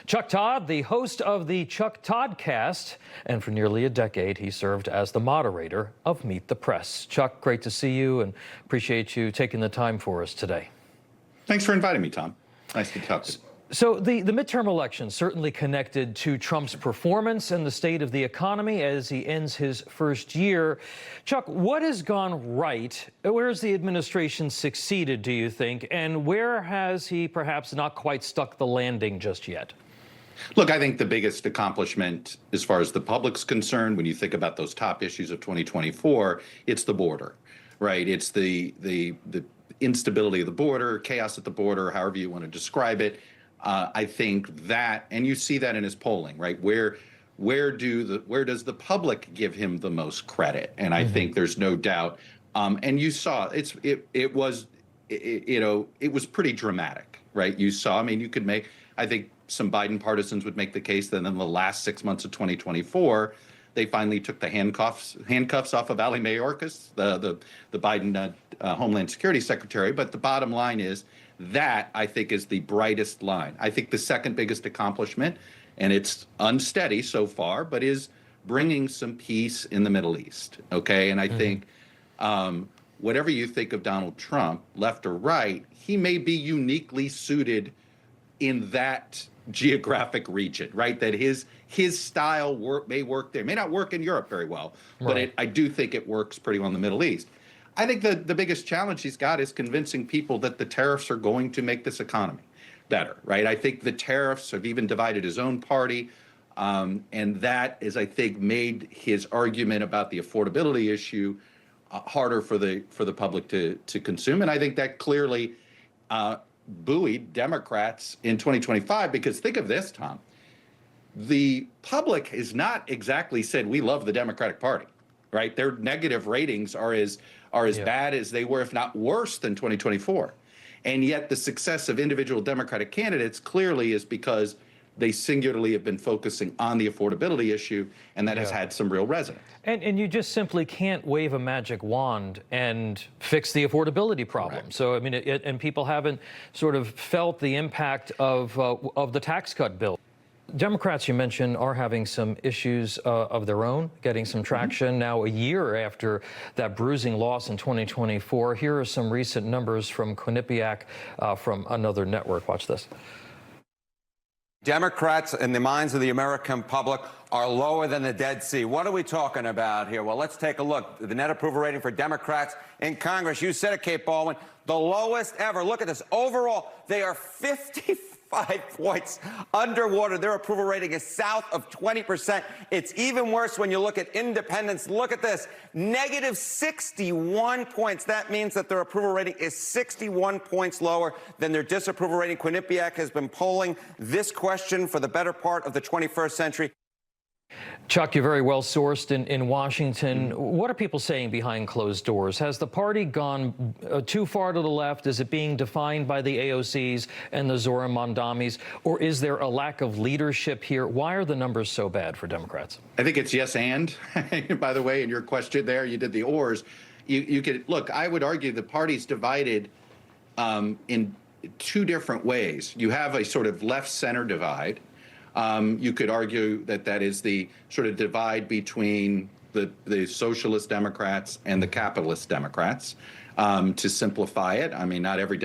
Chuck Todd, the host of the Chuck Todd Cast, and for nearly a decade, he served as the moderator of Meet the Press. Chuck, great to see you and appreciate you taking the time for us today. Thanks for inviting me, Tom. Nice to talk to you. So the midterm election certainly connected to Trump's performance and the state of the economy as he ends his first year. Chuck, what has gone right? Where has the administration succeeded, do you think? And where has he perhaps not quite stuck the landing just yet? Look, I think the biggest accomplishment as far as the public's concerned, when you think about those top issues of 2024, it's the border, right? It's the instability of the border, chaos at the border, however you want to describe it. I think that, and you see that in his polling, right? Where does the public give him the most credit? And I think there's no doubt. And you saw it was pretty dramatic, right? You saw. I mean, you could make. I think some Biden partisans would make the case that in the last 6 months of 2024, they finally took the handcuffs off of Ali Mayorkas, the Biden Homeland Security Secretary. But the bottom line is, that, I think, is the brightest line. I think the second biggest accomplishment, and it's unsteady so far, but is bringing some peace in the Middle East, okay? And I think whatever you think of Donald Trump, left or right, he may be uniquely suited in that geographic region, right? That his style may work there. It may not work in Europe very well, but I do think it works pretty well in the Middle East. I think the biggest challenge he's got is convincing people that the tariffs are going to make this economy better, right? I think the tariffs have even divided his own party, and that is, I think, made his argument about the affordability issue harder for the public to consume. And I think that clearly buoyed Democrats in 2025, because think of this, Tom. The public has not exactly said, we love the Democratic Party, right? Their negative ratings are as bad as they were, if not worse, than 2024. And yet the success of individual Democratic candidates clearly is because they singularly have been focusing on the affordability issue, and that has had some real resonance. And you just simply can't wave a magic wand and fix the affordability problem. Correct. So, I mean, and people haven't sort of felt the impact of the tax cut bill. Democrats, you mentioned, are having some issues of their own, getting some traction now a year after that bruising loss in 2024. Here are some recent numbers from Quinnipiac from another network. Watch this. Democrats, in the minds of the American public, are lower than the Dead Sea. What are we talking about here? Well, let's take a look. The net approval rating for Democrats in Congress, you said it, Kate Baldwin, the lowest ever. Look at this. Overall, they are 55 points underwater. Their approval rating is south of 20%. It's even worse when you look at independents. Look at this, negative 61 points. That means that their approval rating is 61 points lower than their disapproval rating. Quinnipiac has been polling this question for the better part of the 21st century. Chuck, you're very well sourced in Washington. What are people saying behind closed doors? Has the party gone too far to the left? Is it being defined by the AOCs and the Zohra Mamdamis? Or is there a lack of leadership here? Why are the numbers so bad for Democrats? I think it's yes and. By the way, in your question there, you did the ors. You could look, I would argue the party's divided in two different ways. You have a sort of left-center divide. You could argue that is the sort of divide between the socialist Democrats and the capitalist Democrats. To simplify it, I mean, not every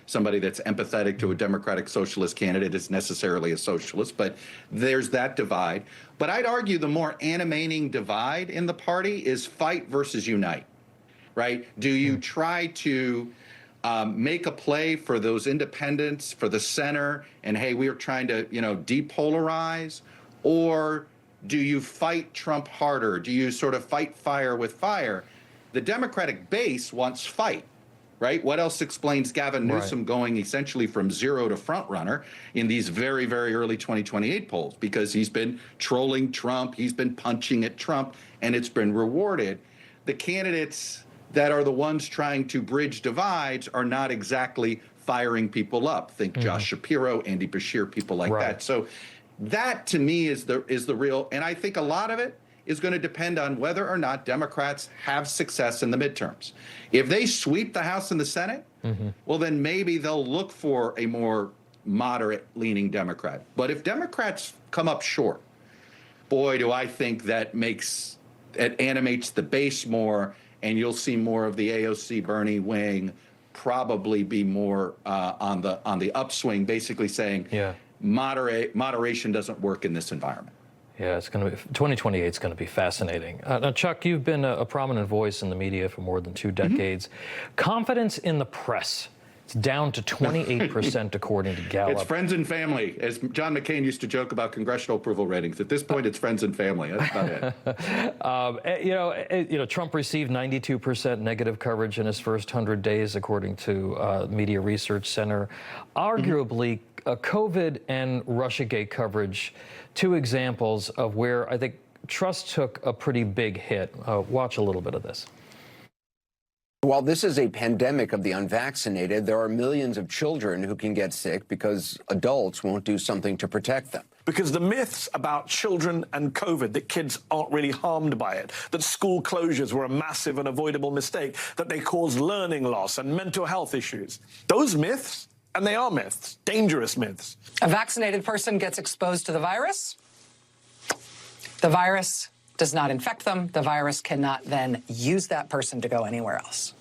somebody that's empathetic to a Democratic socialist candidate is necessarily a socialist, but there's that divide. But I'd argue the more animating divide in the party is fight versus unite, right? Do you try to make a play for those independents, for the center, and hey, we are trying to, depolarize? Or do you fight Trump harder? Do you sort of fight fire with fire? The Democratic base wants fight, right? What else explains Gavin Newsom going essentially from zero to front runner in these very, very early 2028 polls? Because he's been trolling Trump, he's been punching at Trump, and it's been rewarded. The candidates that are the ones trying to bridge divides are not exactly firing people up. Think Josh Shapiro, Andy Beshear, people like that. So that, to me, is the real, and I think a lot of it is going to depend on whether or not Democrats have success in the midterms. If they sweep the House and the Senate, well, then maybe they'll look for a more moderate-leaning Democrat. But if Democrats come up short, boy, do I think it animates the base more, and you'll see more of the AOC Bernie wing probably be more on the upswing, basically saying moderation doesn't work in this environment. Yeah, it's going to be 2028 is going to be fascinating. Now, Chuck, you've been a prominent voice in the media for more than 2 decades. Confidence in the press, it's down to 28% according to Gallup. It's friends and family, as John McCain used to joke about congressional approval ratings. At this point, it's friends and family. That's about it. Trump received 92% negative coverage in his first 100 days, according to Media Research Center. Arguably, COVID and Russiagate coverage, 2 examples of where I think trust took a pretty big hit. Watch a little bit of this. While this is a pandemic of the unvaccinated, there are millions of children who can get sick because adults won't do something to protect them. Because the myths about children and COVID, that kids aren't really harmed by it, that school closures were a massive and avoidable mistake, that they cause learning loss and mental health issues, those myths, and they are myths, dangerous myths. A vaccinated person gets exposed to the virus. The virus does not infect them. The virus cannot then use that person to go anywhere else.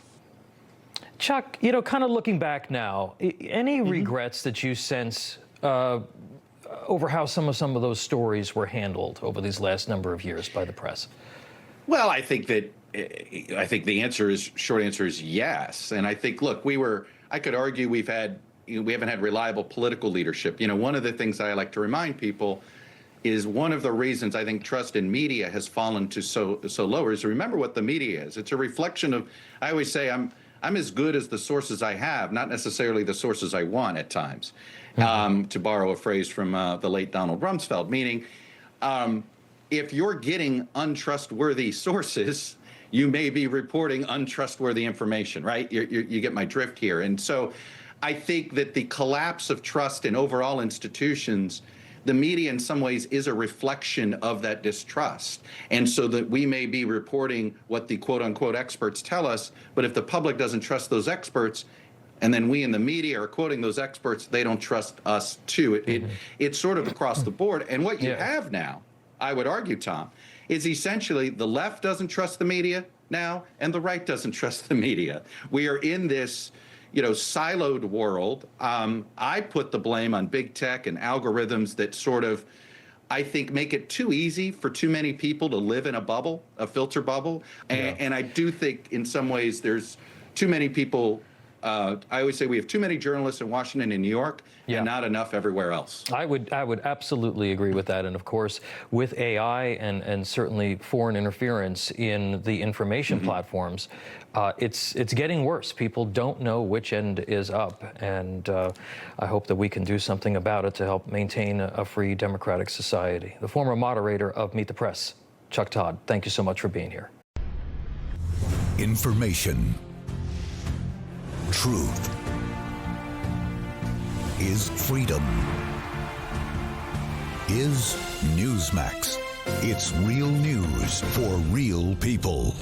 Chuck, kind of looking back now, any regrets that you sense over how some of those stories were handled over these last number of years by the press? Well, I think the short answer is yes. And I think, look, I could argue we haven't had reliable political leadership. One of the things I like to remind people is one of the reasons I think trust in media has fallen to so low is remember what the media is. It's a reflection of, I always say, I'm as good as the sources I have, not necessarily the sources I want at times, to borrow a phrase from the late Donald Rumsfeld, meaning if you're getting untrustworthy sources, you may be reporting untrustworthy information, right? You get my drift here. And so I think that the collapse of trust in overall institutions, the media in some ways is a reflection of that distrust. And so that we may be reporting what the quote unquote experts tell us, but if the public doesn't trust those experts, and then we in the media are quoting those experts, they don't trust us too. It's sort of across the board. And what you have now, I would argue, Tom, is essentially the left doesn't trust the media now, and the right doesn't trust the media. We are in this siloed world. I put the blame on big tech and algorithms that sort of, I think, make it too easy for too many people to live in a bubble, a filter bubble. And I do think in some ways there's too many people. I always say we have too many journalists in Washington and New York and not enough everywhere else. I would absolutely agree with that. And of course, with AI and certainly foreign interference in the information platforms, it's getting worse. People don't know which end is up. And I hope that we can do something about it to help maintain a free democratic society. The former moderator of Meet the Press, Chuck Todd, thank you so much for being here. Information. Truth is freedom. Is Newsmax. It's real news for real people.